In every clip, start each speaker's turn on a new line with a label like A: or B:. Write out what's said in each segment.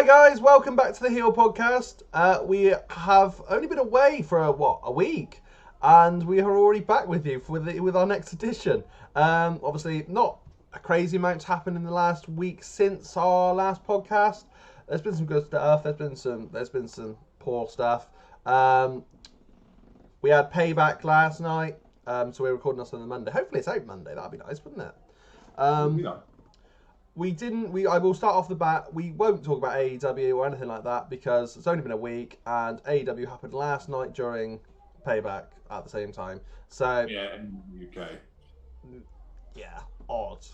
A: guys, welcome back to the Heel Podcast. We have only been away for a week, and we are already back with you with our next edition. Obviously, not a crazy amount happened in the last week since our last podcast. There's been some good stuff. There's been some poor stuff. We had Payback last night, so we're recording this on the Monday. Hopefully, it's out Monday. That'd be nice, wouldn't it? I will start off the bat. We won't talk about AEW or anything like that because it's only been a week, and AEW happened last night during Payback at the same time. So
B: yeah, in the UK.
A: Yeah, odd.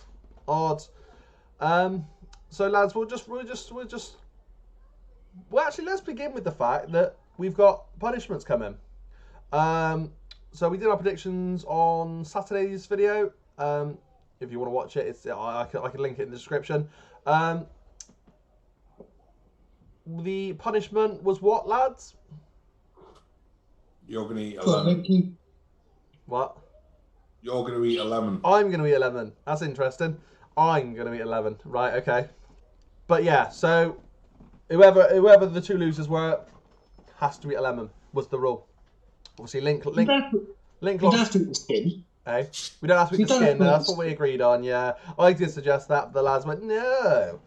A: So lads, actually let's begin with the fact that we've got punishments coming. So we did our predictions on Saturday's video. If you want to watch it, I can link it in the description. The punishment was what, lads?
B: You're going to eat a lemon.
A: What?
B: You're going to eat a lemon.
A: I'm going to eat a lemon. That's interesting. I'm going to eat a lemon. Right, okay. But yeah, so whoever the two losers were has to eat a lemon, was the rule. Obviously, Link.
C: You don't have to eat the skin.
A: Hey, we don't have to eat the skin. That's what we agreed on. Yeah, I did suggest that, but the lads went no.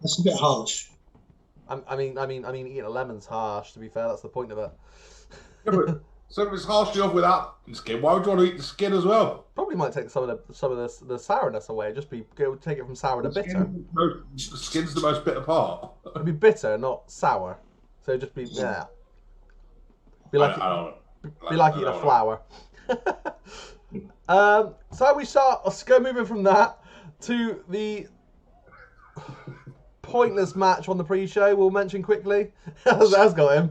C: That's a bit harsh.
A: I mean, eating a lemon's harsh. To be fair, that's the point of it.
B: Yeah, but so if it's harsh enough without the skin, why would you want to eat the skin as well?
A: Probably might take some of the sourness away. Take it from sour to bitter.
B: The skin's the most bitter part.
A: It'd be bitter, not sour. So just be yeah. Be like eating a flower. So we start. Let's go moving from that to the pointless match on the pre-show. We'll mention quickly. That's got him.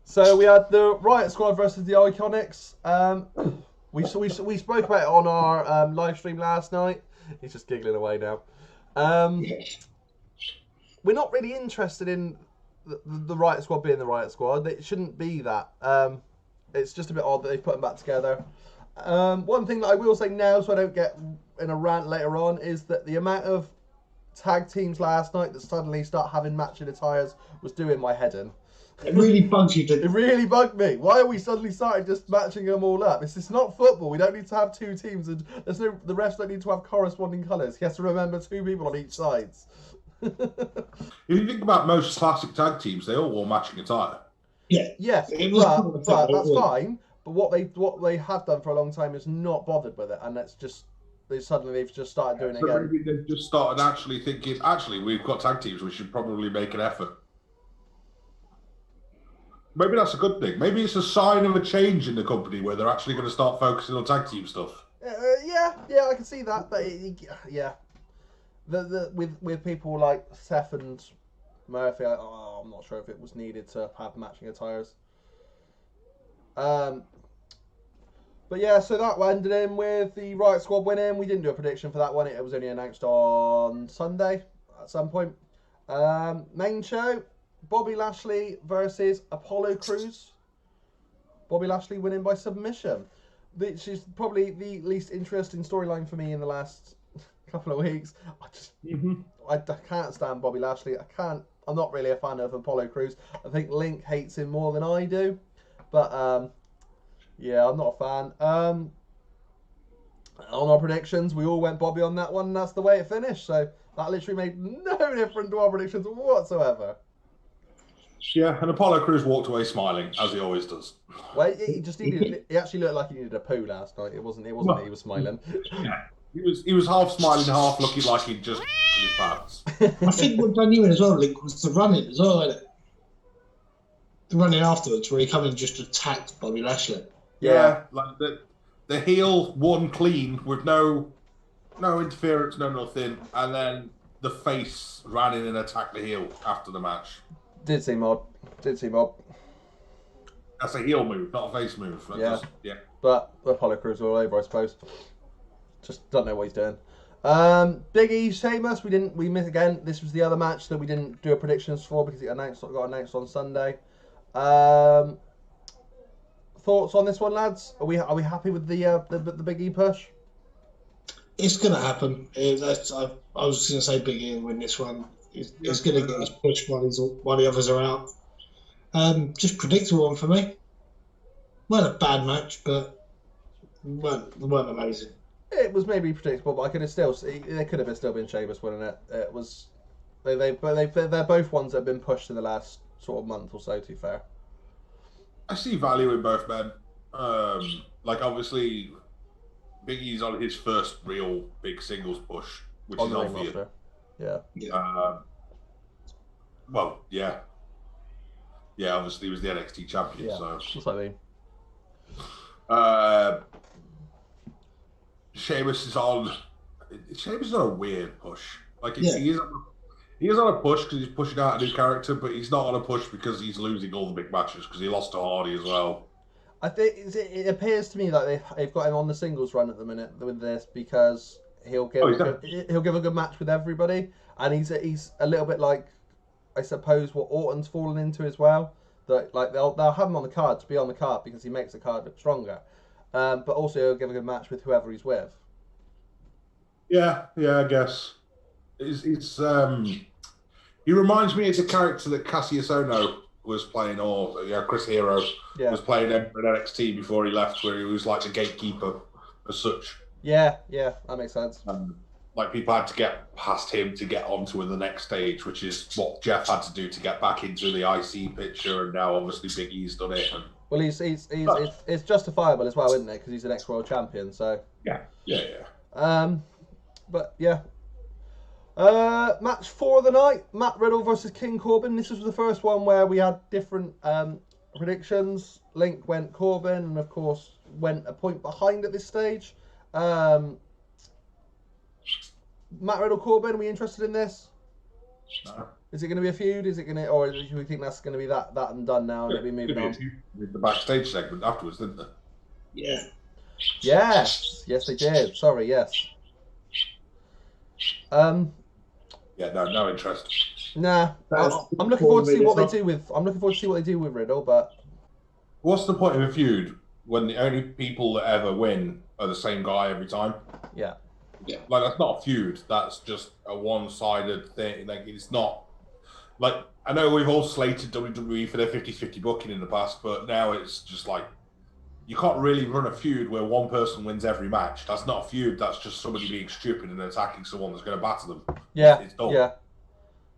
A: So we had the Riot Squad versus the Iconics. We spoke about it on our live stream last night. He's just giggling away now. We're not really interested in the Riot Squad being the Riot Squad. It shouldn't be that. It's just a bit odd that they've put them back together. One thing that I will say now, so I don't get in a rant later on, is that the amount of tag teams last night that suddenly start having matching attires was doing my head in.
C: It really bugs you, didn't it?
A: It really bugged me. Why are we suddenly starting just matching them all up? It's not football. We don't need to have two teams, and the refs don't need to have corresponding colours. He has to remember two people on each side.
B: If you think about most classic tag teams, they all wore matching attire.
C: Yeah.
A: Yes, but that's fine. But what they have done for a long time is not bothered with it, and that's just they've just started doing it again.
B: Maybe they've just started actually thinking, we've got tag teams, we should probably make an effort. Maybe that's a good thing. Maybe it's a sign of a change in the company where they're actually going to start focusing on tag team stuff.
A: Yeah, I can see that. But yeah, with people like Seth and Murphy, I'm not sure if it was needed to have matching attires. But yeah, so that ended in with the Riot Squad winning. We didn't do a prediction for that one. It was only announced on Sunday at some point. Main show, Bobby Lashley versus Apollo Crews. Bobby Lashley winning by submission, which is probably the least interesting storyline for me in the last couple of weeks. I can't stand Bobby Lashley. I'm not really a fan of Apollo Crews. I think Link hates him more than I do. But, yeah, I'm not a fan. On our predictions, we all went Bobby on that one, and that's the way it finished. So that literally made no difference to our predictions whatsoever.
B: Yeah, and Apollo Crews walked away smiling, as he always does.
A: Well, he actually looked like he needed a poo last night. It wasn't that he was smiling.
B: Yeah. He was half smiling, half looking like he'd just his pants.
C: I think what done you in as well, Link, was the running as well, wasn't it? The running afterwards, where he come and just attacked Bobby Lashley.
B: Yeah, like the heel won clean with no interference, no nothing, and then the face ran in and attacked the heel after the match.
A: Did seem odd. That's
B: a heel move, not a face move. Yeah.
A: But Apollo Crews all over, I suppose. Just don't know what he's doing. Big E, Sheamus, we missed again. This was the other match that we didn't do a predictions for because it got announced on Sunday. Thoughts on this one, lads? Are we happy with the Big E push?
C: It's going to happen. I was going to say Big E will win this one. He's going to get his push while the others are out. Just predictable one for me. Not a bad match, but weren't amazing.
A: It was maybe predictable, but I could have still see there could have still been Sheamus winning it. It was they're both ones that have been pushed in the last sort of month or so. To be fair,
B: I see value in both men. Like obviously, Big E's on his first real big singles push, which is obvious.
A: Yeah.
B: Well, yeah. Obviously, he was the NXT champion.
A: Yeah.
B: So
A: That's what I mean.
B: Sheamus is on. Sheamus is on a weird push. Like he is on a push because he's pushing out a new character, but he's not on a push because he's losing all the big matches because he lost to Hardy as well.
A: I think it appears to me like they've got him on the singles run at the minute with this because he'll give a good match with everybody, and he's a little bit like I suppose what Orton's fallen into as well. That like they'll have him on the card to be on the card because he makes the card look stronger. But also he'll give a good match with whoever he's with.
B: Yeah, I guess. He reminds me of the character that Cassius Ohno was playing, or Chris Hero was playing in NXT before he left, where he was like the gatekeeper as such.
A: Yeah, that makes sense.
B: Like people had to get past him to get onto the next stage, which is what Jeff had to do to get back into the IC picture, and now obviously Big E's done it.
A: Well, it's justifiable as well, isn't it? Because he's an ex-world champion, so
B: yeah.
A: But yeah. Match 4 of the night: Matt Riddle versus King Corbin. This was the first one where we had different predictions. Link went Corbin, and of course went a point behind at this stage. Matt Riddle Corbin. Are we interested in this?
B: No.
A: Is it going to be a feud? Or do we think that's going to be that and done now, and it'll be moving on?
B: With the backstage segment afterwards, didn't they?
C: Yeah.
A: Yes, they did. Sorry, yes.
B: No interest.
A: Nah, I'm looking forward to see what they do with. I'm looking forward to see what they do with Riddle, but
B: what's the point of a feud when the only people that ever win are the same guy every time?
A: Yeah.
B: Like that's not a feud. That's just a one-sided thing. Like it's not. Like I know we've all slated WWE for their 50-50 booking in the past, but now it's just like you can't really run a feud where one person wins every match. That's not a feud. That's just somebody being stupid and attacking someone that's going to batter them.
A: Yeah,
B: it's done.
A: Yeah.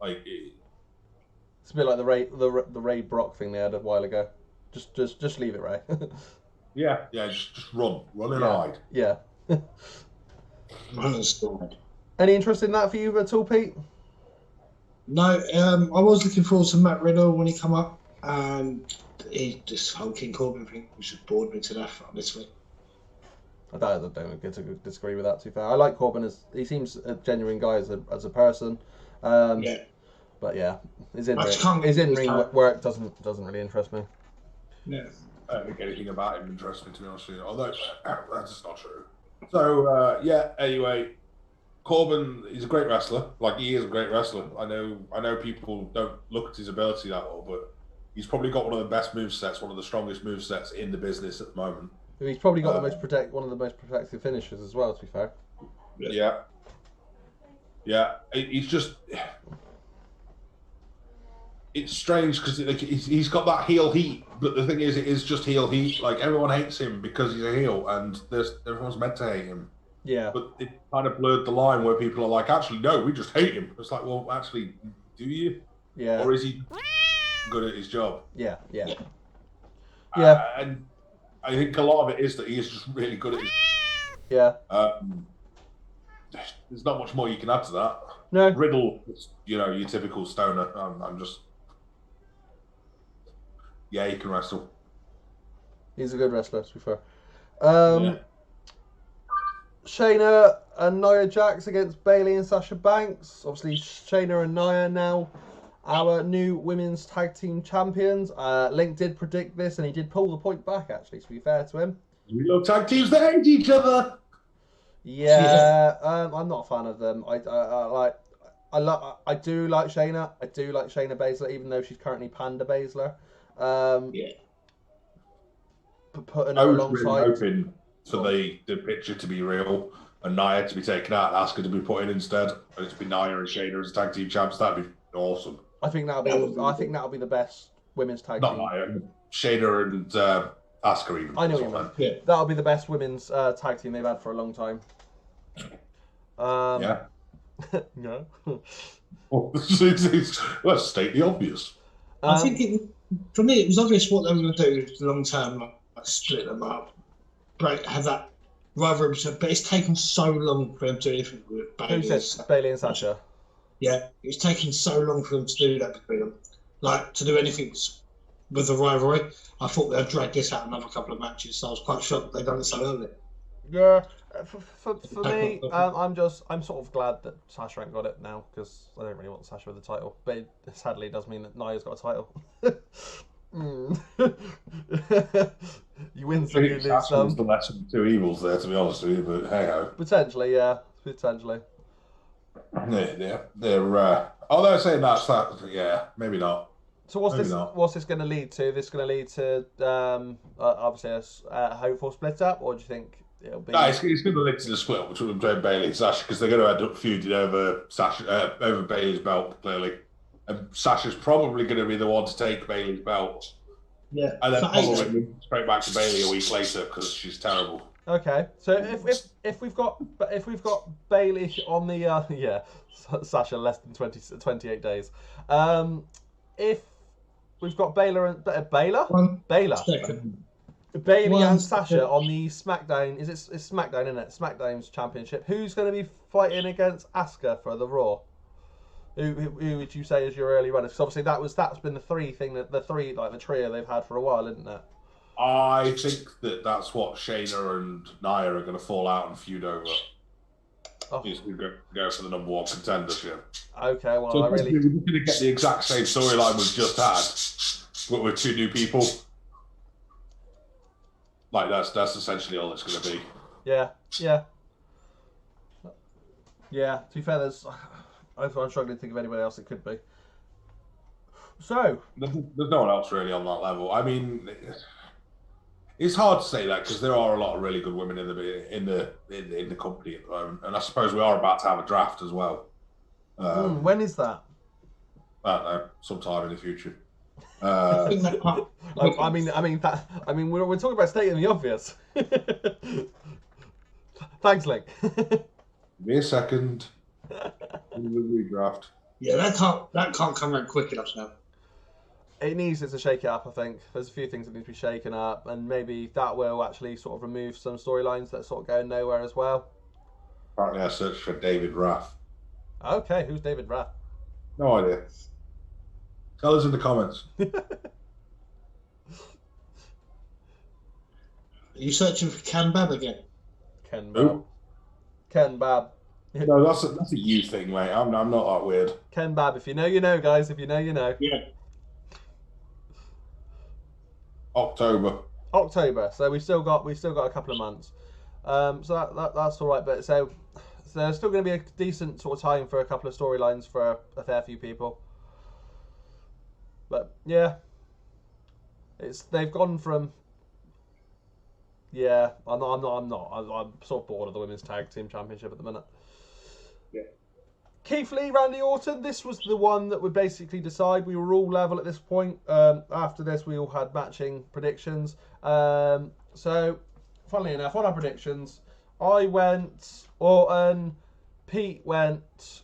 B: Like
A: it's a bit like the Ray Brock thing they had a while ago. Just leave it, Ray.
B: Yeah. Just run and hide.
A: Yeah.
C: Run and score.
A: Any interest in that for you at all, Pete?
C: No, I was looking forward to Matt Riddle when he come up, and this whole King Corbin thing was just bored me to death, honestly.
A: I don't get to disagree with that. To be fair, I like Corbin he seems a genuine guy as a person. But yeah, his in-ring work doesn't really interest me.
C: Yeah.
B: I don't think anything about him interests me, to be honest with you. Although that's just not true. So anyway, Corbin is a great wrestler. Like he is a great wrestler. I know people don't look at his ability that well, but he's probably got one of the best movesets, one of the strongest movesets in the business at the moment.
A: He's probably got one of the most protective finishes as well, to be fair.
B: Yeah. He's just. It's strange because he's got that heel heat, but the thing is, it is just heel heat. Like everyone hates him because he's a heel, and everyone's meant to hate him.
A: Yeah.
B: But it kind of blurred the line where people are like, actually, no, we just hate him. It's like, well, actually, do you?
A: Yeah.
B: Or is he good at his job?
A: Yeah.
B: And I think a lot of it is that he is just really good at his.
A: Yeah.
B: There's not much more you can add to that.
A: No.
B: Riddle, your typical stoner. I'm just. Yeah, he can wrestle.
A: He's a good wrestler, to be fair. Shayna and Nia Jax against Bayley and Sasha Banks. Obviously, Shayna and Nia now our new women's tag team champions. Link did predict this, and he did pull the point back, actually, to be fair to him.
B: We love tag teams that hate each other.
A: Yeah, I'm not a fan of them. I do like Shayna. I do like Shayna Baszler, even though she's currently Panda Baszler. Putting her alongside.
B: I was really hoping for the picture to be real, and Nia to be taken out, and Asuka to be put in instead, and it's be Nia and Shayna as tag team champs. That'd be awesome.
A: I think that'll be the best women's tag team.
B: Not Nia, Shayna and Asuka even.
A: I know what you mean.
C: Yeah.
A: That'll be the best women's tag team they've had for a long time.
B: Yeah.
A: No.
B: Well, let's state the obvious.
C: I think for me, it was obvious what they were going to do long term, like split them up, have that rivalry. But it's taken so long for them to do it with Bayley.
A: Who said Bayley and Sasha?
C: Yeah, it's taken so long for them to do that between them. Like, to do anything with the rivalry. I thought they'd drag this out another couple of matches, so I was quite shocked they've done it so early.
A: Yeah, for me, I'm sort of glad that Sasha ain't got it now, because I don't really want Sasha with the title. But it sadly does mean that Nia's got a title. You win some, you lose some.
B: The lesser of two evils there, to be honest with you, but hey ho.
A: Potentially, yeah. Potentially.
B: Yeah, they're. Although saying that, yeah, maybe not.
A: So what's this going to lead to? This going to lead to obviously a hopeful split up, or do you think it'll be?
B: No, it's going to lead to the split up between Bayley and Sasha, because they're going to end up feuding over over Bayley's belt clearly, and Sasha's probably going to be the one to take Bayley's belt.
C: Yeah,
B: and then probably move straight back to Bayley a week later because she's terrible.
A: Okay, so if we've got Bayley on the Sasha less than 28 days, if we've got Bayley and Sasha on the SmackDown, it's SmackDown, isn't it? SmackDown's championship. Who's going to be fighting against Asuka for the Raw? Who would you say is your early runner? Because obviously that's been the trio they've had for a while, isn't it?
B: I think that's what Shayna and Nia are going to fall out and feud over. He's going to go for the number one contendership.
A: Okay, well,
B: so
A: we're going
B: to get the exact same storyline we've just had, but with two new people. Like that's essentially all it's going to be.
A: Yeah. To be fair, I'm struggling to think of anybody else it could be. So
B: there's no one else really on that level. I mean, it's hard to say that because there are a lot of really good women in the company at the moment, and I suppose we are about to have a draft as well.
A: When is that?
B: I don't know, sometime in the future.
A: I mean, we're talking about stating the obvious. Thanks, Link.
B: Give me a second. Redraft.
C: Yeah, that can't come around quick enough now.
A: It needs to shake it up, I think. There's a few things that need to be shaken up, and maybe that will actually sort of remove some storylines that sort of go nowhere as well.
B: Apparently I searched for David Rath.
A: Okay, who's David Rath?
B: No idea. Tell us in the comments.
C: Are you searching for Ken Bab again?
A: Ken Bab.
B: No, that's a you thing, mate. I'm not that weird.
A: Ken Bab. If you know, you know, guys. If you know, you know.
C: Yeah.
B: October.
A: So we've still got a couple of months. So that's all right. But so there's still going to be a decent sort of time for a couple of storylines for a fair few people. But yeah, they've gone from. Yeah, I'm sort of bored of the women's tag team championship at the minute.
B: Yeah.
A: Keith Lee, Randy Orton. This was the one that would basically decide. We were all level at this point. After this, we all had matching predictions. So, funnily enough, on our predictions, I went Orton, Pete went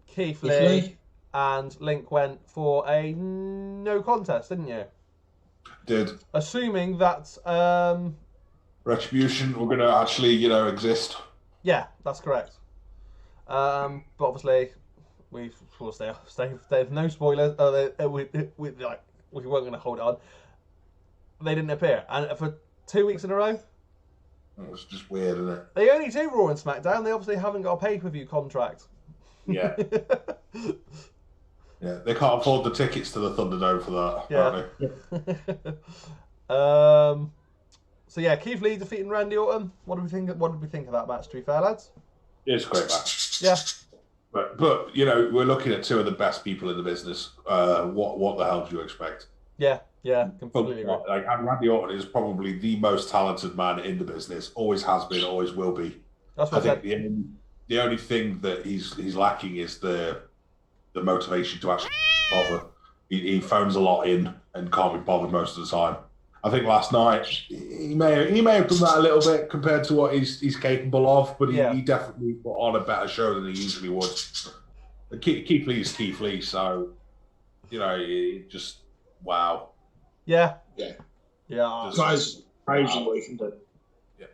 A: Keith Lee, and Link went for a no contest, didn't you?
B: Did.
A: Assuming that
B: Retribution were going to actually, exist. Yeah,
A: that's correct. But obviously, we've stay no spoilers. We weren't going to hold it on. They didn't appear, and for 2 weeks in a row.
B: It was just weird, isn't it?
A: They only do Raw and SmackDown. They obviously haven't got a pay-per-view contract.
B: Yeah. Yeah, they can't afford the tickets to the Thunderdome for that.
A: Yeah. So yeah, Keith Lee defeating Randy Orton. What did we think of that match? To be fair, lads.
B: It's a great match.
A: Yeah.
B: But we're looking at two of the best people in the business. What the hell do you expect?
A: Yeah, completely agree.
B: And Randy Orton is probably the most talented man in the business. Always has been, always will be.
A: That's
B: I
A: what I
B: think
A: said.
B: the only thing that he's lacking is the motivation to actually bother. He phones a lot in and can't be bothered most of the time. I think last night he may have done that a little bit compared to what he's capable of, but
A: Yeah.
B: he definitely put on a better show than he usually would. Keith Lee is Keith Lee, so it just wow.
A: Yeah.
C: Yeah.
A: Yeah.
C: Guys, crazy what he can do.
B: Yeah.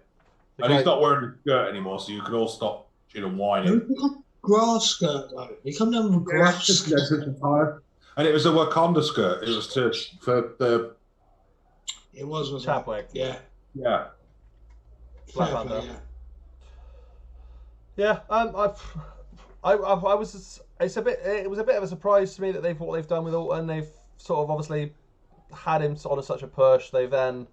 B: And he's not wearing a skirt anymore, so you can all stop whining.
C: Grass skirt though. He come down with a grass skirt.
B: And it was a Wakanda skirt. It was for the.
C: It was
A: Chadwick.
C: Yeah.
B: Yeah.
A: Black Panther. Yeah. I was. It was a bit of a surprise to me that what they've done with Orton. They've sort of obviously had him on such a push. They then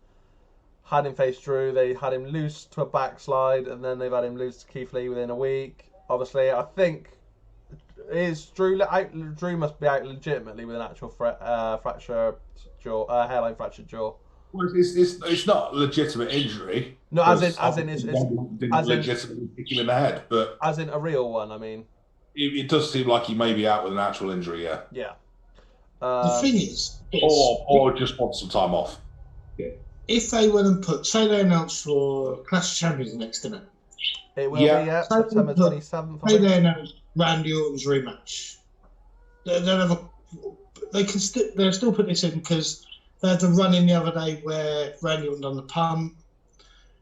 A: had him face Drew. They had him lose to a backslide, and then they've had him lose to Keith Lee within a week. Obviously, I think Drew must be out legitimately with an actual fracture jaw, hairline fractured jaw.
B: Well, it's not a legitimate injury.
A: No, as in
B: legitimately kick him in the head, but
A: as in a real one. I mean,
B: it does seem like he may be out with an actual injury. Yeah.
A: Yeah.
C: The thing is,
B: or just want some time off.
C: Yeah. If they went and say they announced for Clash of Champions next, didn't it?
A: It will be, yeah, September 27th.
C: Say they announced Randy Orton's rematch. They'll still put this in because they had the run in the other day where Randy Orton done the pump.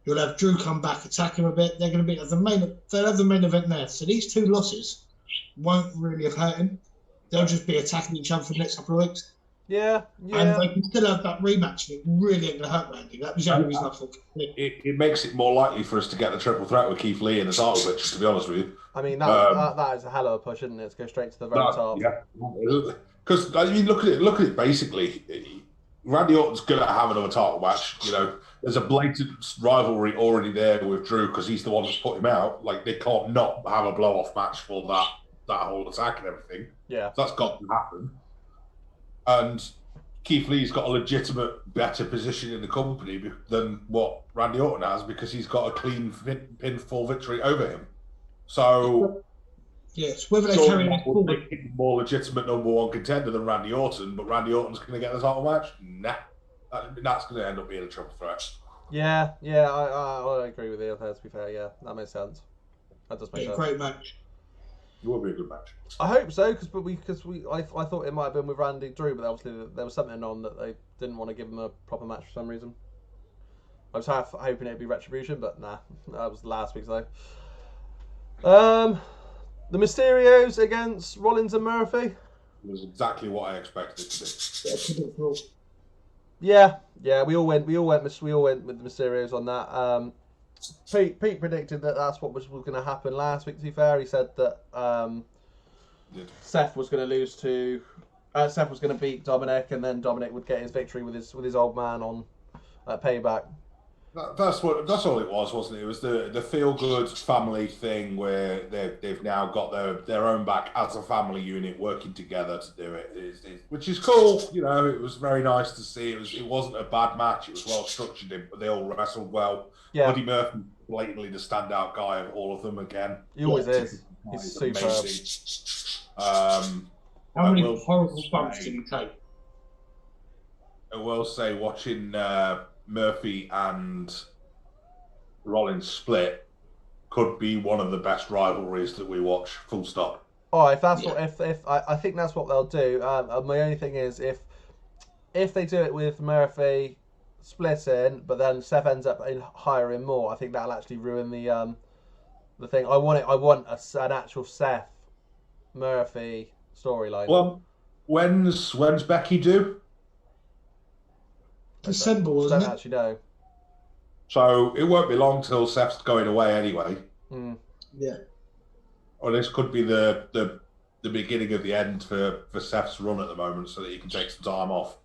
C: You'll have Drew come back, attack him a bit. They're going to be they'll have the main event there. So these two losses won't really have hurt him. They'll just be attacking each other for the next couple of weeks.
A: Yeah.
C: And they can still have that rematch. It really ain't going to hurt Randy. That was the only reason I thought.
B: It makes it more likely for us to get the triple threat with Keith Lee in the title picture, to be honest with you.
A: I mean, that is a hell of a push, isn't it? To go straight to the very top.
B: Yeah. Because, I mean, look at it basically. Randy Orton's going to have another title match. There's a blatant rivalry already there with Drew because he's the one that's put him out. Like, they can't not have a blow-off match for that whole attack and everything.
A: Yeah.
B: So that's got to happen. And Keith Lee's got a legitimate, better position in the company than what Randy Orton has because he's got a clean pinfall victory over him. So,
C: yes, whether they carry that forward,
B: more legitimate number one contender than Randy Orton, but Randy Orton's going to get the title match. Nah, that's going to end up being a triple threat.
A: Yeah, I agree with you. To be fair, yeah, that makes sense. That does make sense.
C: Great match.
B: It will be a good match.
A: I hope so, I thought it might have been with Randy Drew, but obviously there was something on that they didn't want to give him a proper match for some reason. I was half hoping it'd be Retribution, but nah, that was last week's though. The Mysterios against Rollins and Murphy.
B: It was exactly what I expected it to be.
A: Yeah, we all went with the Mysterios on that. Pete predicted that that's what was going to happen last week. To be fair, he said that Seth was going to lose to Seth was going to beat Dominic, and then Dominic would get his victory with his old man on Payback.
B: That's all it was, wasn't it? It was the feel good family thing where they've now got their own back as a family unit working together to do it, which is cool. It was very nice to see. It wasn't a bad match. It was well structured, but they all wrestled well.
A: Yeah.
B: Buddy Murphy, blatantly the standout guy of all of them again.
A: He always is. He's superb.
C: How many horrible bumps did he take?
B: I will say, watching Murphy and Rollins split could be one of the best rivalries that we watch. Full stop.
A: Oh, if that's I think that's what they'll do. My only thing is if they do it with Murphy splitting, but then Seth ends up hiring more, I think that'll actually ruin the thing. I want an actual Seth Murphy storyline.
B: Well, when's Becky due?
C: December, wasn't it?
A: Don't actually know.
B: So it won't be long till Seth's going away anyway.
C: Yeah.
B: Or this could be the beginning of the end for Seth's run at the moment, so that he can take some time off.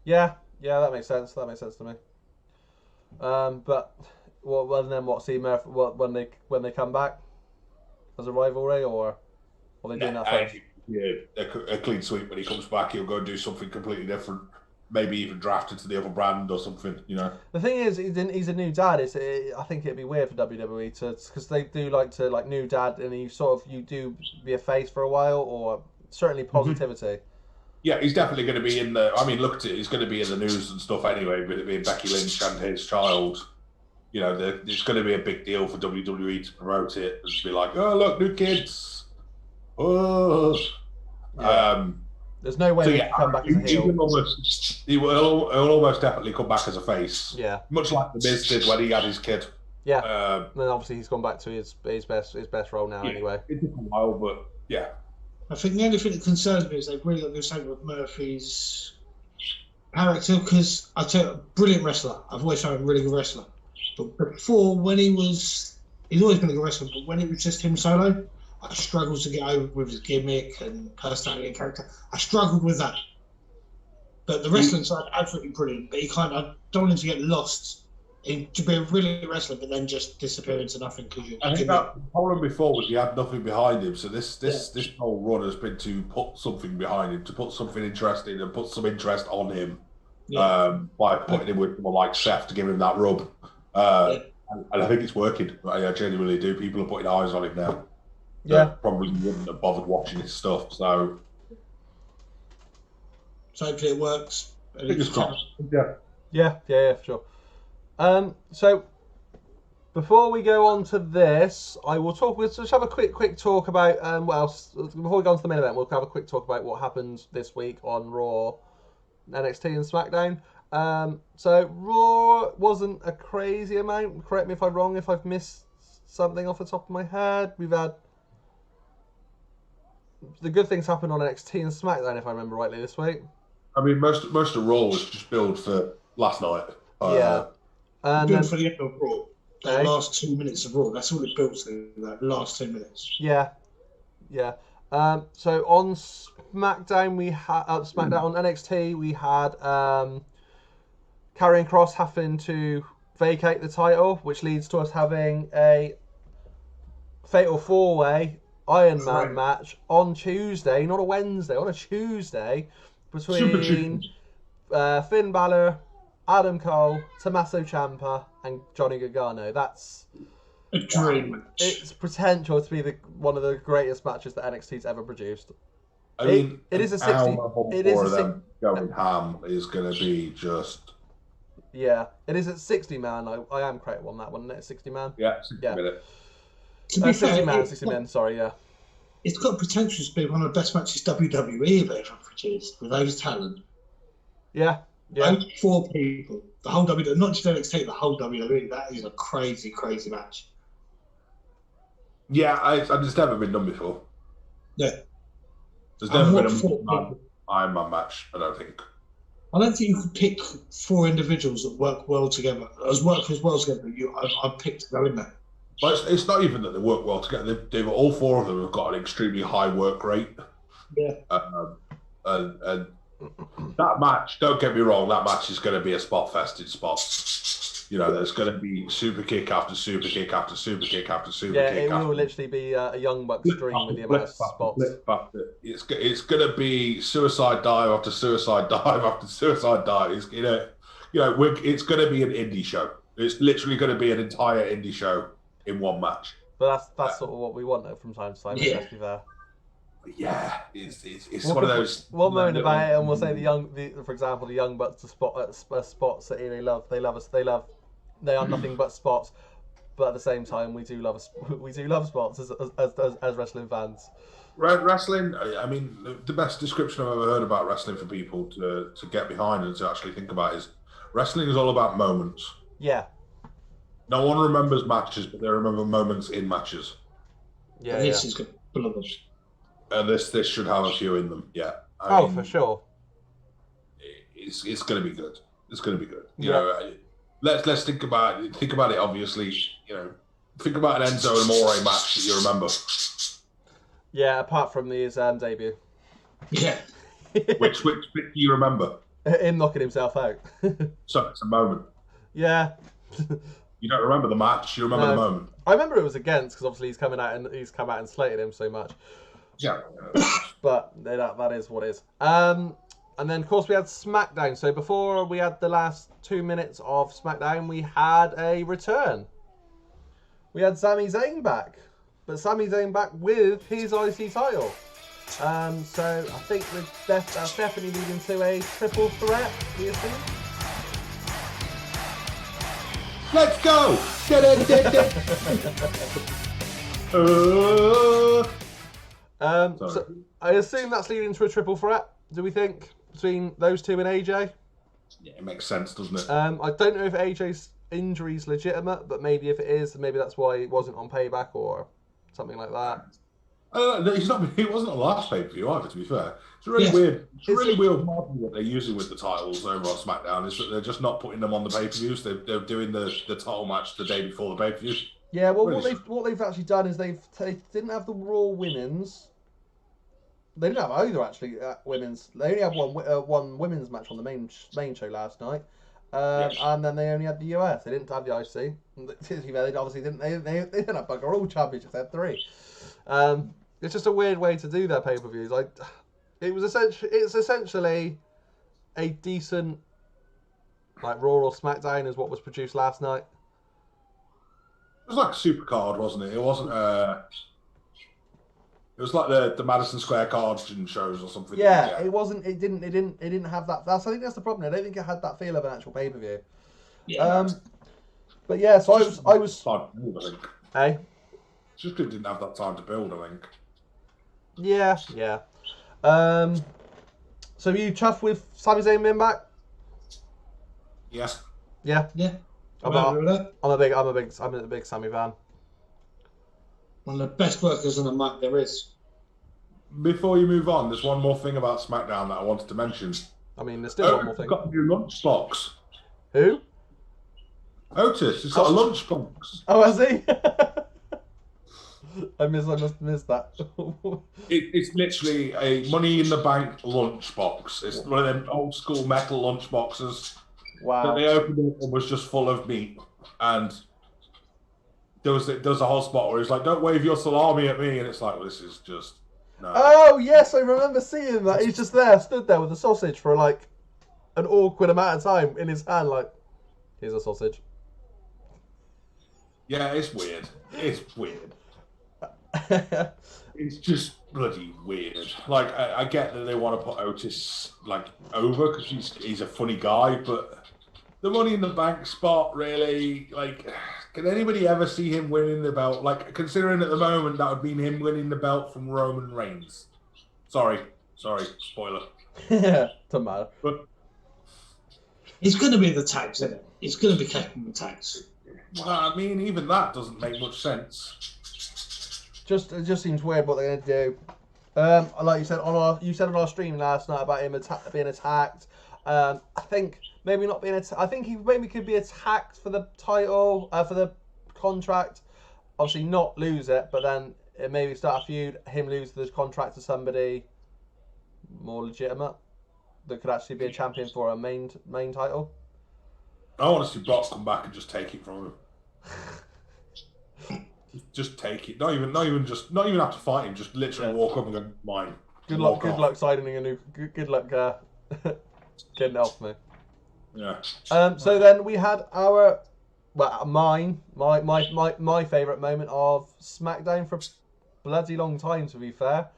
A: Yeah, that makes sense. That makes sense to me. But then what? See Murphy when they come back as a rivalry, or are they doing that first?
B: Yeah, a clean sweep when he comes back. He'll go and do something completely different. maybe even drafted to the other brand or something.
A: The thing is, he's a new dad. I think it'd be weird for WWE because they do like to new dad, and you do be a face for a while, or certainly positivity.
B: Yeah, he's definitely going to be in the. I mean, look at it. He's going to be in the news and stuff anyway. With it being Becky Lynch and his child, it's going to be a big deal for WWE to promote it and to be like, oh look, new kids. Oh.
A: Yeah. There's no way he can come back as a heel.
B: He will almost definitely come back as a face.
A: Yeah.
B: Much like The Miz did when he had his kid.
A: Yeah. And obviously he's gone back to his best role now anyway.
B: It took a while, but yeah.
C: I think the only thing that concerns me is they've really got to do something with Murphy's character, because I tell you, brilliant wrestler. I've always found him a really good wrestler. But before, he's always been a good wrestler, but when it was just him solo, I struggled to get over with his gimmick and personality and character. I struggled with that. But the wrestling side, absolutely brilliant. But I don't want him to get lost to be a really good wrestler, but then just disappear into nothing.
B: I think that problem before was he had nothing behind him. So this whole run has been to put something behind him, to put something interesting and put some interest on him by putting him with someone like Seth to give him that rub. And I think it's working. I genuinely do. People are putting eyes on him now.
A: Yeah,
B: probably wouldn't have bothered watching his stuff. So
C: hopefully it works.
B: Fingers crossed.
A: Yeah, for sure. So before we go on to this, we'll just have a quick talk about what else. Before we go on to the main event, we'll have a quick talk about what happened this week on Raw, NXT and SmackDown. So Raw wasn't a crazy amount. Correct me if I'm wrong, if I've missed something off the top of my head. We've had the good things happened on NXT and SmackDown, if I remember rightly, this week.
B: I mean, most of Raw was just build for last night.
A: And
C: build for the end of Raw. The last 2 minutes of Raw. That's all it built to. That last 2 minutes.
A: Yeah. So on SmackDown on NXT we had Karrion Kross having to vacate the title, which leads to us having a Fatal 4-Way Iron Man match on Tuesday, not a Wednesday, on a Tuesday, between Finn Balor, Adam Cole, Tommaso Ciampa, and Johnny Gargano. That's
C: a dream match.
A: It's potential to be one of the greatest matches that NXT's ever produced.
B: I mean,
A: it is a 60. It is a
B: them going ham is going to be just.
A: Yeah, it is at 60 man. I am correct on that one, isn't it? 60 man.
B: Yeah, 60 minutes.
A: 60 men, sorry, yeah.
C: It's got potential to be one of the best matches WWE have ever produced with those talent.
A: Yeah.
C: Those 4 people, the whole WWE, not just NXT, the whole WWE, that is a crazy, crazy match.
B: Yeah, it's never been done before.
C: Yeah.
B: There's never been a Iron Man match, I don't think.
C: I don't think you could pick 4 individuals that work well together. I'd pick to go in there.
B: But it's not even that they work well together. They've all 4 of them have got an extremely high work rate.
C: Yeah.
B: And that match, don't get me wrong, that match is going to be a spot fest in spots. There's going to be super kick after super kick after super kick after super kick.
A: Yeah, it will literally be a Young Bucks dream with the amount of spots.
B: It's going to be suicide dive after suicide dive after suicide dive. It's going to be an indie show. It's literally going to be an entire indie show in one match.
A: But that's sort of what we want from time to time.
C: Yeah.
A: Let's be fair.
B: It's one of those.
A: We'll moan about it, and we'll say for example, the Young Bucks to spots that they love. They are nothing but spots. But at the same time, we do love spots as wrestling fans.
B: Wrestling. I mean, the best description I've ever heard about wrestling for people to get behind and to actually think about is wrestling is all about moments.
A: Yeah.
B: No one remembers matches, but they remember moments in matches.
C: Yeah. And this is good.
B: And this should have a few in them. Yeah.
A: I mean, for sure.
B: It's going to be good. It's going to be good. Let's think about it. Obviously, think about an Enzo and Amore match that you remember.
A: Yeah, apart from his debut.
C: Yeah.
B: Which bit do you remember?
A: Him knocking himself out.
B: So it's a moment.
A: Yeah.
B: You don't remember the match. You remember the moment.
A: I remember it was against because obviously he's come out and slated him so much.
B: Yeah.
A: But that is what it is. And then, of course, we had SmackDown. So before we had the last 2 minutes of SmackDown, we had a return. We had Sami Zayn back. But Sami Zayn back with his IC title. So I think that's definitely leading to a triple threat, do you think?
B: Let's go!
A: So I assume that's leading to a triple threat, do we think, between those two and AJ?
B: Yeah, it makes sense, doesn't it?
A: I don't know if AJ's injury is legitimate, but maybe if it is, maybe that's why it wasn't on Payback or something like that.
B: He's not. He wasn't on the last pay-per-view either, to be fair. It's really weird. It's really weird marketing what they're using with the titles over on SmackDown is that they're just not putting them on the pay-per-views. They're doing the title match the day before the pay-per-view.
A: Yeah, well, what they've actually done is they didn't have the Raw women's. They didn't have either actually women's. They only had one women's match on the main show last night, and then they only had the US. They didn't have the IC. They obviously didn't. They didn't have bugger all championships. They had 3. It's just a weird way to do their pay-per-views. It's essentially a decent Raw or SmackDown is what was produced last night.
B: It was like a super card, wasn't it? It wasn't. It was like the Madison Square Garden shows or something.
A: Yeah, it wasn't. It didn't have that. I think that's the problem. I don't think it had that feel of an actual pay-per-view.
B: Yeah.
A: But yeah, so I was.
B: Time to build, I think.
A: Hey.
B: Just because it didn't have that time to build, I think.
A: Yeah. So you chuffed with Sami Zayn being back?
B: Yes.
A: Yeah. I'm a big Sami fan.
C: One of the best workers on the mic there is.
B: Before you move on, there's one more thing about SmackDown that I wanted to mention.
A: I mean, there's still one more thing.
B: Got a new lunchbox.
A: Who?
B: Otis. It's got a lunchbox.
A: Oh, has he? I must have missed that.
B: It's literally a Money in the Bank lunchbox. It's one of them old school metal lunchboxes.
A: Wow.
B: That they opened it and was just full of meat. And there was a whole spot where he's like, "Don't wave your salami at me," and it's like, well, this is just no.
A: Oh yes, I remember seeing that. He's just stood there with a sausage for like an awkward amount of time in his hand, like, here's a sausage.
B: Yeah, it's weird. It's weird. It's just bloody weird. Like, I get that they want to put Otis over because he's a funny guy, but the Money in the Bank spot, really, can anybody ever see him winning the belt? Considering at the moment that would mean him winning the belt from Roman Reigns. Sorry, spoiler.
A: Yeah, doesn't matter.
B: But
C: he's going to be the tax, isn't it? He's going to be taking the tax.
B: Well, I mean, even that doesn't make much sense.
A: It just seems weird what they're going to do. Like you said on our stream last night about him being attacked. I think maybe not being attacked. I think he maybe could be attacked for the title, for the contract. Obviously not lose it, but then it maybe start a feud. Him lose the contract to somebody more legitimate that could actually be a champion for a main title.
B: I want to see Brock come back and just take it from him. Just take it. Not even have to fight him. Just literally walk up and go, mine.
A: Good luck signing a new. Good luck getting off me.
B: Yeah.
A: So then we had my favourite moment of SmackDown for a bloody long time, to be fair.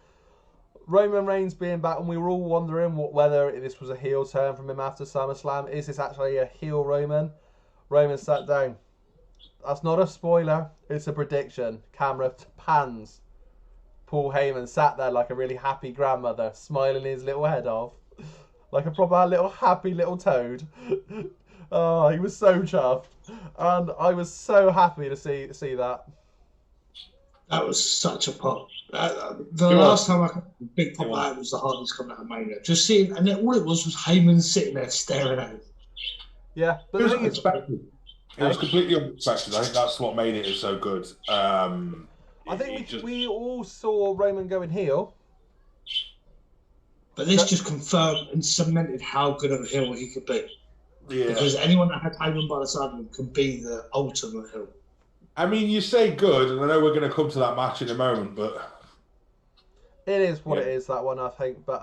A: Roman Reigns being back, and we were all wondering whether this was a heel turn from him after SummerSlam. Is this actually a heel Roman? Roman sat down. That's not a spoiler. It's a prediction. Camera pans. Paul Heyman sat there like a really happy grandmother, smiling his little head off. Like a proper little happy little toad. Oh, he was so chuffed. And I was so happy to see that.
C: That was such a pop. The last time I got a big pop out was the hardest coming out of Mania. Just seeing, and then all it was Heyman sitting there staring at him.
A: Yeah, but
B: it was unexpected. It was completely unexpected. I think that's what made it so good.
A: I think we all saw Roman going heel.
C: But this just confirmed and cemented how good of a heel he could be.
B: Yeah.
C: Because anyone that had Heyman by the side of him can be the ultimate heel.
B: I mean, you say good, and I know we're going to come to that match in a moment, but
A: it is what it is, that one, I think. But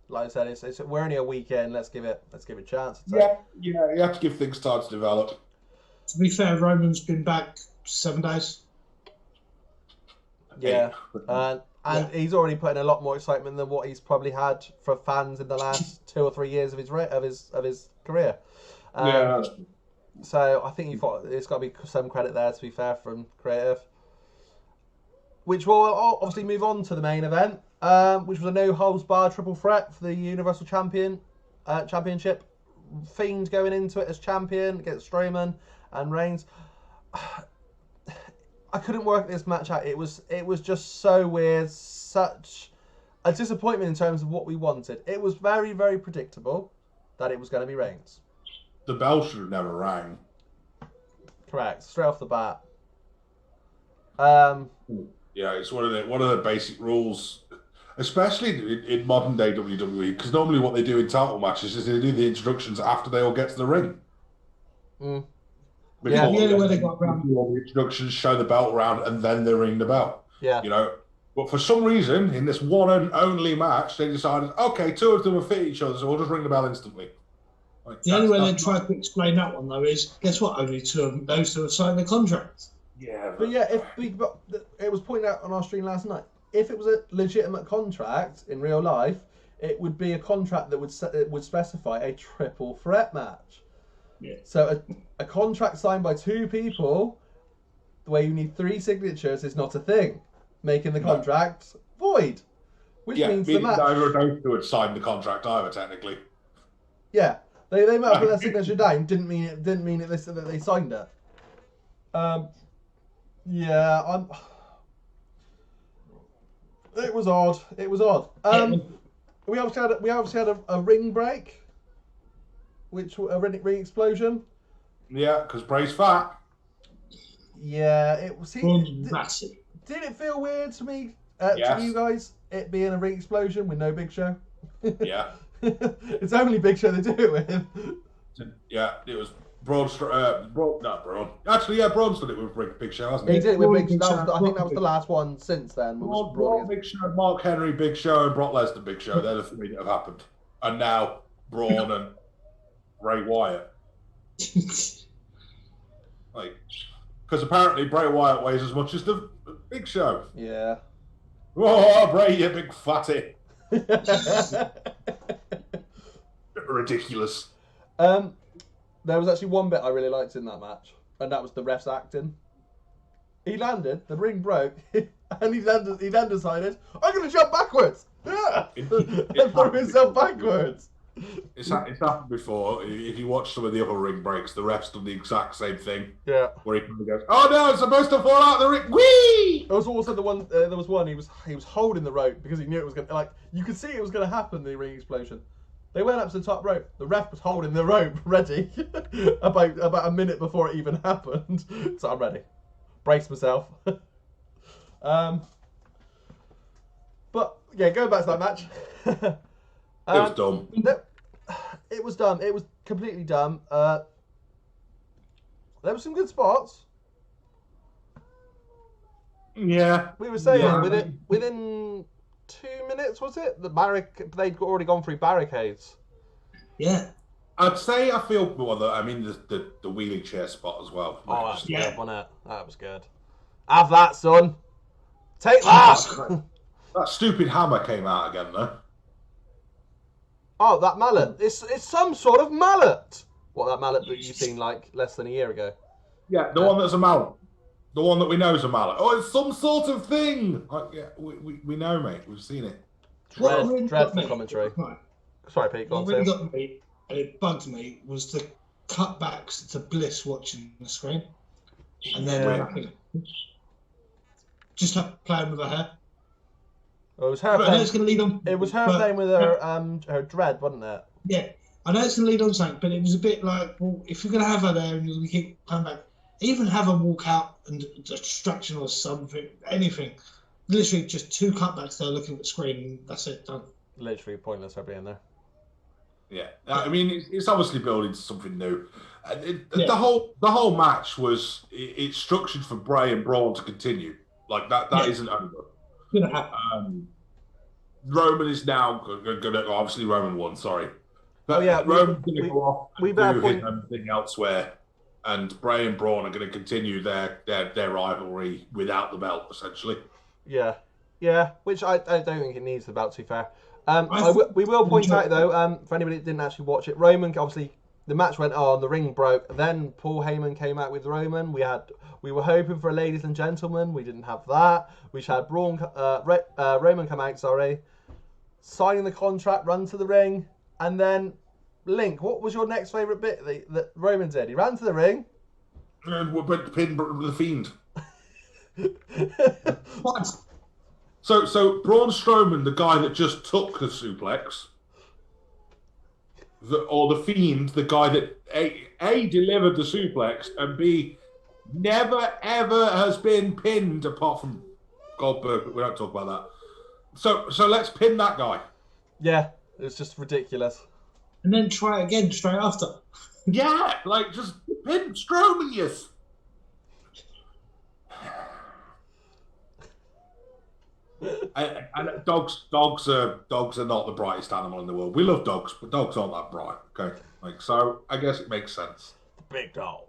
A: like I said, we're only a weekend. Let's give it a chance.
B: Yeah, you have to give things time to develop.
C: To be fair, Roman's been back 7 days.
A: Yeah, and he's already put in a lot more excitement than what he's probably had for fans in the last 2 or 3 years of his career. So I think it's got to be some credit there, to be fair, from creative. Which will obviously move on to the main event, which was a no-holds-barred triple threat for the Universal Championship. Fiend going into it as champion against Strowman and Reigns. I couldn't work this match out. It was just so weird, such a disappointment in terms of what we wanted. It was very, very predictable that it was going to be Reigns.
B: The bell should have never rang.
A: Correct, straight off the bat.
B: Yeah, it's one of the basic rules, especially in modern day WWE, because normally what they do in title matches is they do the introductions after they all get to the ring.
A: Mm.
C: Yeah, the only way they got around
B: the introductions, show the belt around, and then they ring the bell.
A: Yeah,
B: But for some reason, in this one and only match, they decided, okay, 2 of them will fit each other, so we'll just ring the bell instantly.
C: The only way they tried to explain that one, though, is guess what? Only 2 of those 2 have signed the contract.
B: Yeah,
A: but it was pointed out on our stream last night. If it was a legitimate contract in real life, it would be a contract that would specify a triple threat match.
C: Yeah.
A: So a contract signed by 2 people, the way you need 3 signatures is not a thing, making the contract void. Which means the match.
B: Neither of those 2 had signed the contract either, technically.
A: Yeah, they might have put their signature down. Didn't mean it that they signed it. It was odd. We obviously had a ring break, a ring explosion.
B: Yeah, because Bray's fat.
A: Yeah, it was.
C: Massive.
A: Did it feel weird to me?
B: Yes.
A: To you guys, it being a ring explosion with no Big Show?
B: Yeah.
A: It's only Big Show they do it with.
B: Yeah, it was Braun. Actually, yeah, Braun's done it with Big Show, hasn't he?
A: He did it with Big Show. I think that was the last one since then.
B: Braun, Big Show, Mark Henry, Big Show, and Brock Lesnar, Big Show. They're the 3 that have happened. And now Braun and Bray Wyatt. Because apparently Bray Wyatt weighs as much as the Big Show.
A: Yeah.
B: Oh, Bray, you big fatty. Ridiculous.
A: There was actually one bit I really liked in that match, and that was the ref's acting. He landed, the ring broke, and he then decided, I'm going to jump backwards! Yeah! And threw himself backwards!
B: It's happened before. If you watch some of the other ring breaks, the ref's done the exact same thing.
A: Yeah.
B: Where he goes, oh no, it's supposed to fall out the ring. Whee!
A: There was also there was one, he was holding the rope because he knew it was going to, you could see it was going to happen, the ring explosion. They went up to the top rope. The ref was holding the rope ready about a minute before it even happened. So I'm ready. Brace myself. But yeah, going back to that match.
B: It was dumb.
A: It was dumb. It was completely dumb. There were some good spots.
B: Yeah.
A: We were saying within 2 minutes, was it? They'd already gone through barricades.
C: Yeah.
B: I'd say I feel the wheeling chair spot as well.
A: Oh, that was good, wasn't it? That was good. Have that, son. Take that.
B: That stupid hammer came out again, though.
A: Oh, that mallet. It's some sort of mallet. What, that mallet that you've seen less than a year ago?
B: Yeah, the one that's a mallet. The one that we know is a mallet. Oh, it's some sort of thing. Yeah, we know, mate. We've seen it.
A: Dreadful commentary.
C: Right.
A: Sorry, Pete.
C: What really got me, and it bugged me, was the cutbacks to Bliss watching the screen. And then just playing with her hair.
A: It was her.
C: It's going to lead on.
A: It was her playing with her dread, wasn't it?
C: Yeah, I know it's going to lead on something, but it was a bit like, well, if you're going to have her there and you keep coming back, even have her walk out and a distraction or something, anything. Literally just 2 cutbacks there looking at the screen, and that's it, done.
A: Literally pointless her being there.
B: Yeah, I mean, it's obviously building to something new. The whole match was it's structured for Bray and Braun to continue. Like that isn't over.
C: Gonna happen.
B: Roman is now going to obviously Roman won. Sorry, but Roman's going to go off and do his own thing elsewhere, and Bray and Braun are going to continue their rivalry without the belt, essentially.
A: Yeah, which I don't think it needs the belt, to be fair. We will point out, though, for anybody that didn't actually watch it, Roman, obviously, the match went on, the ring broke, then Paul Heyman came out with Roman. We were hoping for a ladies and gentlemen, we didn't have that. We had Roman come out, signing the contract, run to the ring, and then, Link, what was your next favourite bit that Roman did? He ran to the ring.
B: And we're pinned the Fiend.
C: What?
B: So Braun Strowman, the guy that just took the suplex, or the Fiend, the guy that A delivered the suplex, and B never ever has been pinned apart from Goldberg. But we don't talk about that. So let's pin that guy.
A: Yeah, it's just ridiculous.
C: And then try it again straight after.
B: Yeah, just pin Strowman, yes. And dogs are not the brightest animal in the world. We love dogs, but dogs aren't that bright. Okay, so I guess it makes sense.
A: The big dog.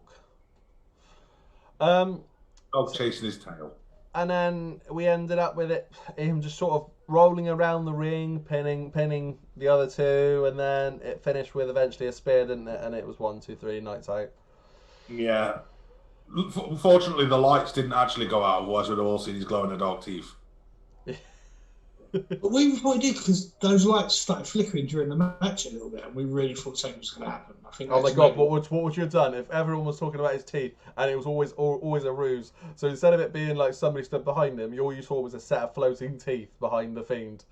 B: Dog chasing his tail.
A: And then we ended up with him just sort of rolling around the ring, pinning the other two, and then it finished with eventually a spear, didn't it? And it was 1, 2, 3 nights out.
B: Yeah. Unfortunately, the lights didn't actually go out, otherwise we'd have all seen his glow-in-the-dark teeth.
C: But we probably did, because those lights started flickering during the match a little bit, and we really thought something was going to happen. I think.
A: Oh my god! What would you have done if everyone was talking about his teeth and it was always a ruse? So instead of it being like somebody stood behind him, all you saw was a set of floating teeth behind the Fiend.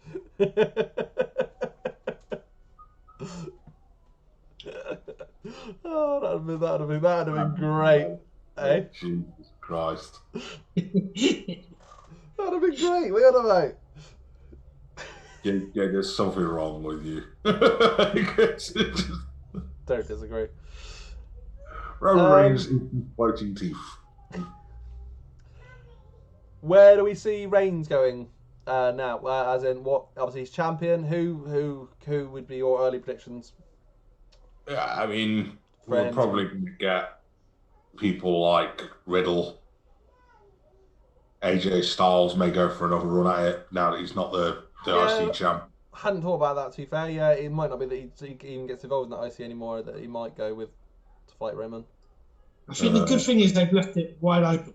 A: Oh, that'd have been great. Eh?
B: Jesus Christ!
A: That'd have been great. What about?
B: Yeah, there's something wrong with you.
A: Don't disagree.
B: Roman Reigns is floating teeth.
A: Where do we see Reigns going now? As in, what? Obviously, he's champion. Who would be your early predictions?
B: Yeah, I mean, we're probably going to get people like Riddle. AJ Styles may go for another run at it now that he's not the IC champ.
A: Hadn't thought about that, to be fair. Yeah, it might not be that he even gets involved in that IC anymore, that he might go to fight Roman.
C: I think the good thing is they've left it wide open.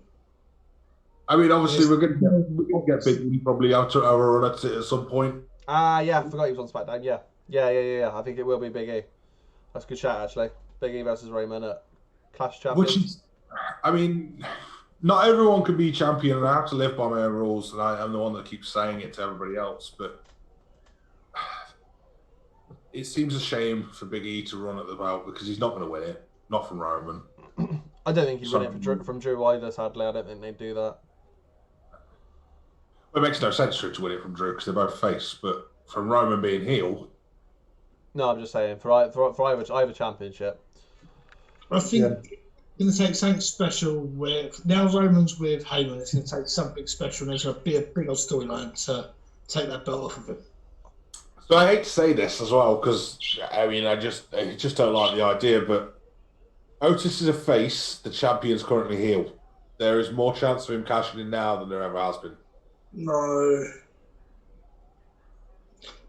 B: I mean, obviously, we're going to get Big E probably out to our run at it at some point.
A: Yeah, I forgot he was on SmackDown. Yeah. I think it will be Big E. That's a good shout, actually. Big E versus Roman at Clash Champions.
B: Which is, I mean, not everyone can be champion, and I have to live by my own rules, and I'm the one that keeps saying it to everybody else, but it seems a shame for Big E to run at the belt because he's not going to win it, not from Roman.
A: I don't think he'd run it from Drew either, sadly. I don't think they'd do that.
B: It makes no sense for him to win it from Drew because they're both face, but from Roman being heel.
A: No, I'm just saying, for either championship.
C: I think it's going to take something special with... Now Roman's with Heyman, it's going to take something special. There's going to be a big old storyline to take that belt off of him.
B: So I hate to say this as well because, I mean, I just don't like the idea, but Otis is a face, the champion's currently heel. There is more chance of him cashing in now than there ever has been.
C: No.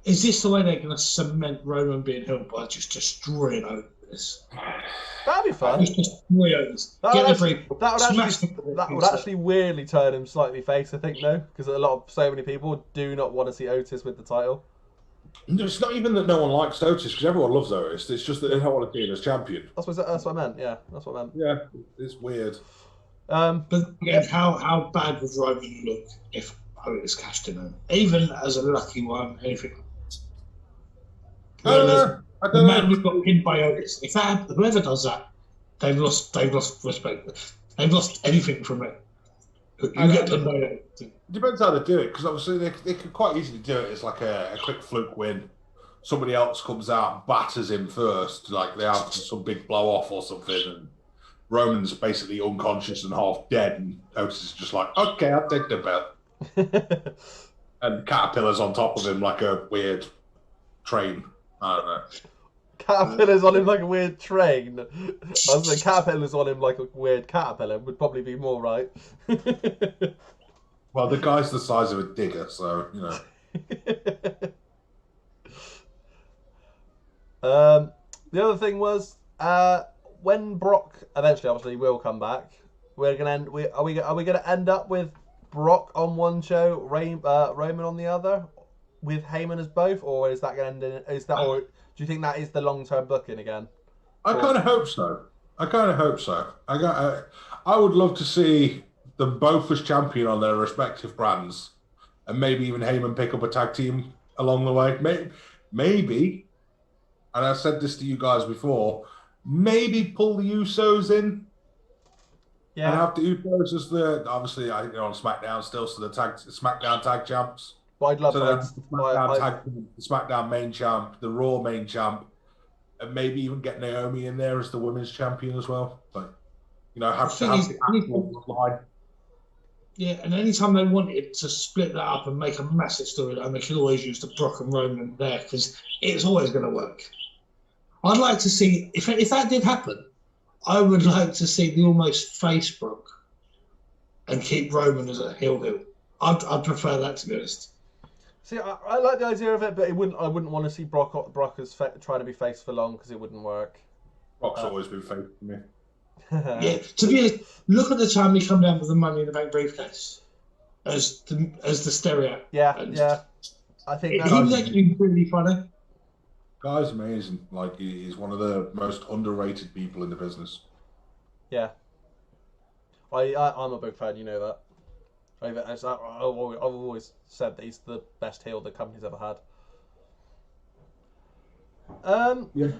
C: Is this the way they're going to cement Roman being heel by just destroying Otis?
A: That'd be fun.
C: Just destroy Otis.
A: That would actually weirdly turn him slightly face, I think, though, because so many people do not want to see Otis with the title.
B: It's not even that no one likes Otis because everyone loves Otis. It's just that they don't want to see him as champion.
A: That's what I meant. Yeah, that's what I meant.
B: Yeah, it's weird.
C: But again, how bad would Roman look if Otis cashed in? Even as a lucky one, anything.
B: I don't know.
C: The man who got pinned by Otis. If whoever does that, they've lost respect. They've lost anything from it. You get pinned by Otis.
B: Depends how they do it, because obviously they could quite easily do it as like a quick fluke win. Somebody else comes out and batters him first, like they have some big blow off or something, and Roman's basically unconscious and half dead, and Otis is just like, okay, I'll take the belt. And caterpillars on top of him like a weird train. I don't know.
A: Caterpillars on him like a weird train. I was saying caterpillars on him like a weird caterpillar would probably be more right.
B: Well, the guy's the size of a digger, so, you know.
A: The other thing was when Brock eventually, obviously, will come back. We're gonna end. Are we gonna end up with Brock on one show, Roman on the other, with Heyman as both, or is that gonna end in? Or do you think that is the long-term booking again?
B: I kind of hope so. I would love to see them both as champion on their respective brands, and maybe even Heyman pick up a tag team along the way. Maybe, and I've said this to you guys before, maybe pull the Usos in.
A: Yeah.
B: And have the Usos as obviously I think they're on SmackDown still, so the SmackDown tag champs.
A: Well, I'd love
B: so
A: that.
B: the SmackDown main champ, the Raw main champ, and maybe even get Naomi in there as the women's champion as well. But have the line.
C: Yeah, and anytime they wanted to split that up and make a massive storyline, they could always use the Brock and Roman there because it's always going to work. I'd like to see if that did happen. I would like to see the almost face Brock and keep Roman as a heel. I'd prefer that, to be honest.
A: See, I like the idea of it, but I wouldn't want to see Brock as trying to be face for long because it wouldn't work.
B: Brock's always been face for me.
C: Yeah, to be honest, look at the time he come down with the Money in the Bank briefcase as the stereo.
A: Yeah. I think
C: he was actually really funny.
B: Guy's amazing. Like, he's one of the most underrated people in the business.
A: Yeah. I'm a big fan, you know that. I've always said that he's the best heel the company's ever had.
B: Yeah.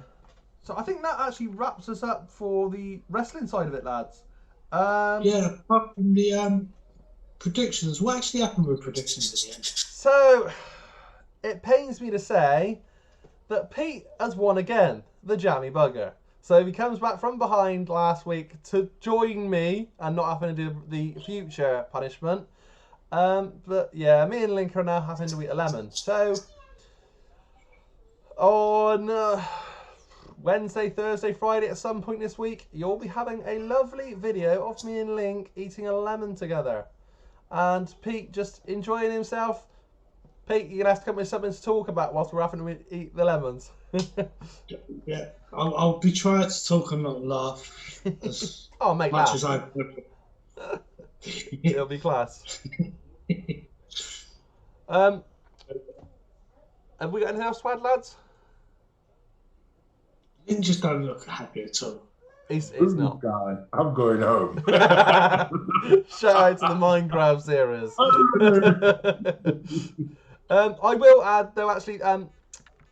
A: So I think that actually wraps us up for the wrestling side of it, lads.
C: Yeah, apart from the predictions. What actually happened with predictions at the end?
A: So, it pains me to say that Pete has won again, the jammy bugger. So he comes back from behind last week to join me and not having to do the future punishment. But yeah, me and Link are now having to eat a lemon. So on Wednesday, Thursday, Friday, at some point this week, you'll be having a lovely video of me and Link eating a lemon together. And Pete just enjoying himself. Pete, you're going to have to come with something to talk about whilst we're having to eat the lemons.
C: Yeah, I'll be trying to talk and not laugh as
A: make
C: much
A: laugh.
C: as I could.
A: It'll be class. Have we got anything else to add, lads?
C: He just don't look happy at all.
A: He's not.
B: Guy. I'm going home.
A: Shout out to the Minecraft series. I will add, though, actually,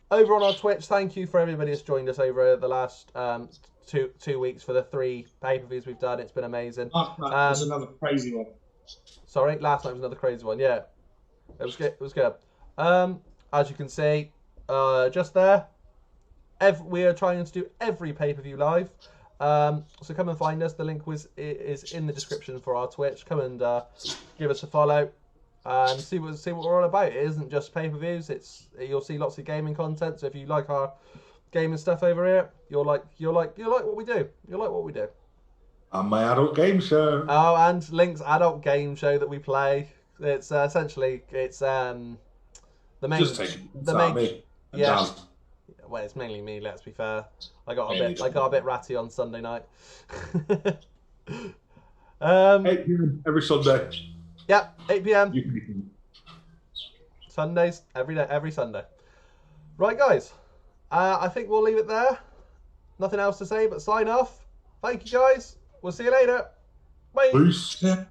A: over on our Twitch, thank you for everybody that's joined us over the last 2 weeks for the 3 pay-per-views we've done. It's been amazing.
C: Last night was another crazy one.
A: Sorry, last night was another crazy one. Yeah, it was good. It was good. As you can see, just there, we are trying to do every pay-per-view live. So come and find us. The link is in the description for our Twitch. Come and give us a follow and see what we're all about. It isn't just pay-per-views. You'll see lots of gaming content. So if you like our gaming stuff over here, you'll like what we do. You'll like what we do.
B: And my adult game show.
A: Oh, and Link's adult game show that we play. It's essentially the main.
B: Just take it. Me.
A: Yeah. Well, it's mainly me. Let's be fair. I got a bit ratty on Sunday night.
B: 8 p.m. every Sunday.
A: Yep, 8 p.m. Sundays, every Sunday. Right, guys. I think we'll leave it there. Nothing else to say but sign off. Thank you, guys. We'll see you later. Bye.
B: Peace.
C: Yeah.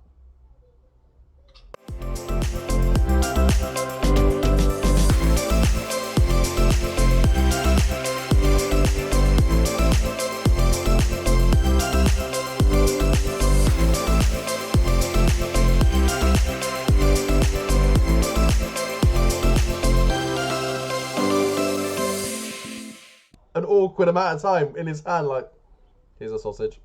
A: An awkward amount of time in his hand, like, here's a sausage.